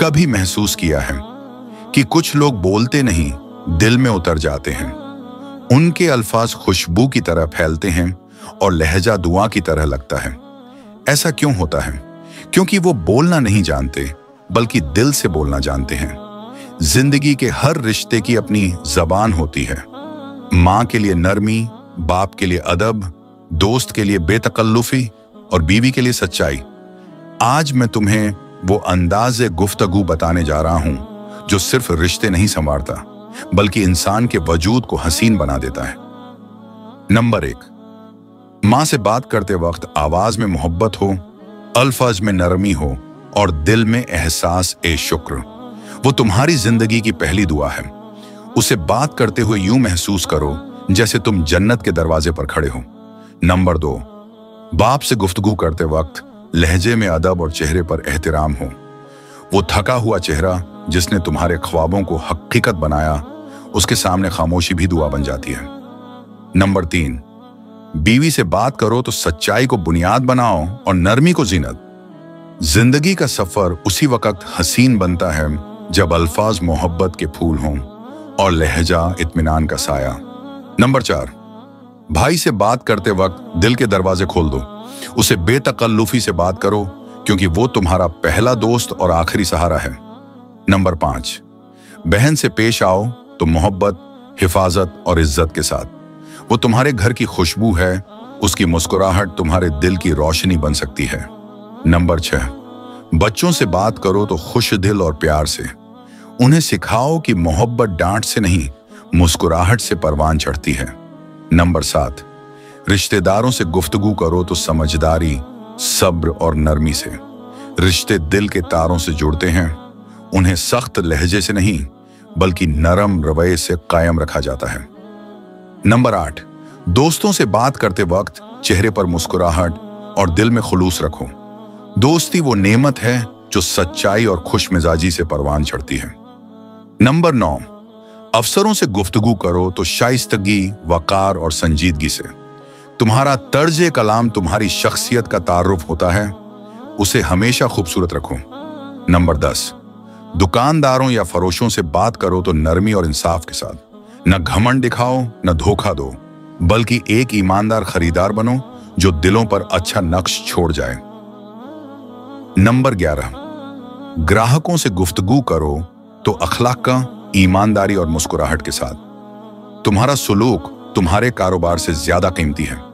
कभी महसूस किया है कि कुछ लोग बोलते नहीं, दिल में उतर जाते हैं। उनके अल्फाज खुशबू की तरह फैलते हैं और लहजा दुआ की तरह लगता है। ऐसा क्यों होता है? क्योंकि वो बोलना नहीं जानते, बल्कि दिल से बोलना जानते हैं। जिंदगी के हर रिश्ते की अपनी जबान होती है। माँ के लिए नरमी, बाप के लिए अदब, दोस्त के लिए बेतकल्लुफी और बीवी के लिए सच्चाई। आज मैं तुम्हें वो अंदाज़े गुफ्तगू बताने जा रहा हूं जो सिर्फ रिश्ते नहीं संवारता, बल्कि इंसान के वजूद को हसीन बना देता है। नंबर 1, माँ से बात करते वक्त आवाज में मोहब्बत हो, अल्फाज में नरमी हो और दिल में एहसास ए शुक्र। वो तुम्हारी जिंदगी की पहली दुआ है। उसे बात करते हुए यूं महसूस करो जैसे तुम जन्नत के दरवाजे पर खड़े हो। नंबर 2, बाप से गुफ्तगू करते वक्त लहजे में अदब और चेहरे पर एहतराम हो। वो थका हुआ चेहरा जिसने तुम्हारे ख्वाबों को हकीकत बनाया, उसके सामने खामोशी भी दुआ बन जाती है। नंबर 3, बीवी से बात करो तो सच्चाई को बुनियाद बनाओ और नरमी को जीनत। जिंदगी का सफर उसी वक्त हसीन बनता है जब अल्फाज मोहब्बत के फूल हों और लहजा इत्मीनान का साया। नंबर 4, भाई से बात करते वक्त दिल के दरवाजे खोल दो। उसे बेतकल्लुफी से बात करो, क्योंकि वो तुम्हारा पहला दोस्त और आखिरी सहारा है। नंबर 5, बहन से पेश आओ तो मोहब्बत, हिफाजत और इज्जत के साथ। वो तुम्हारे घर की खुशबू है, उसकी मुस्कुराहट तुम्हारे दिल की रोशनी बन सकती है। नंबर 6, बच्चों से बात करो तो खुश दिल और प्यार से। उन्हें सिखाओ कि मोहब्बत डांट से नहीं, मुस्कुराहट से परवान चढ़ती है। नंबर 7, रिश्तेदारों से गुफ्तगू करो तो समझदारी, सब्र और नरमी से। रिश्ते दिल के तारों से जुड़ते हैं, उन्हें सख्त लहजे से नहीं, बल्कि नरम रवैये से कायम रखा जाता है। नंबर 8, दोस्तों से बात करते वक्त चेहरे पर मुस्कुराहट और दिल में खुलूस रखो। दोस्ती वो नेमत है जो सच्चाई और खुश मिजाजी से परवान चढ़ती है। नंबर 9, अफसरों से गुफ्तगू करो तो शाइस्तगी, वकार और संजीदगी से। तुम्हारा तर्ज कलाम तुम्हारी शख्सियत का तारुफ होता है, उसे हमेशा खूबसूरत रखो। नंबर 10, दुकानदारों या फरोशों से बात करो तो नरमी और इंसाफ के साथ। न घमंड दिखाओ, न धोखा दो, बल्कि एक ईमानदार खरीदार बनो जो दिलों पर अच्छा नक्श छोड़ जाए। नंबर 11, ग्राहकों से गुफ्तगू करो तो अखलाक का, ईमानदारी और मुस्कुराहट के साथ। तुम्हारा सुलूक तुम्हारे कारोबार से ज्यादा कीमती है।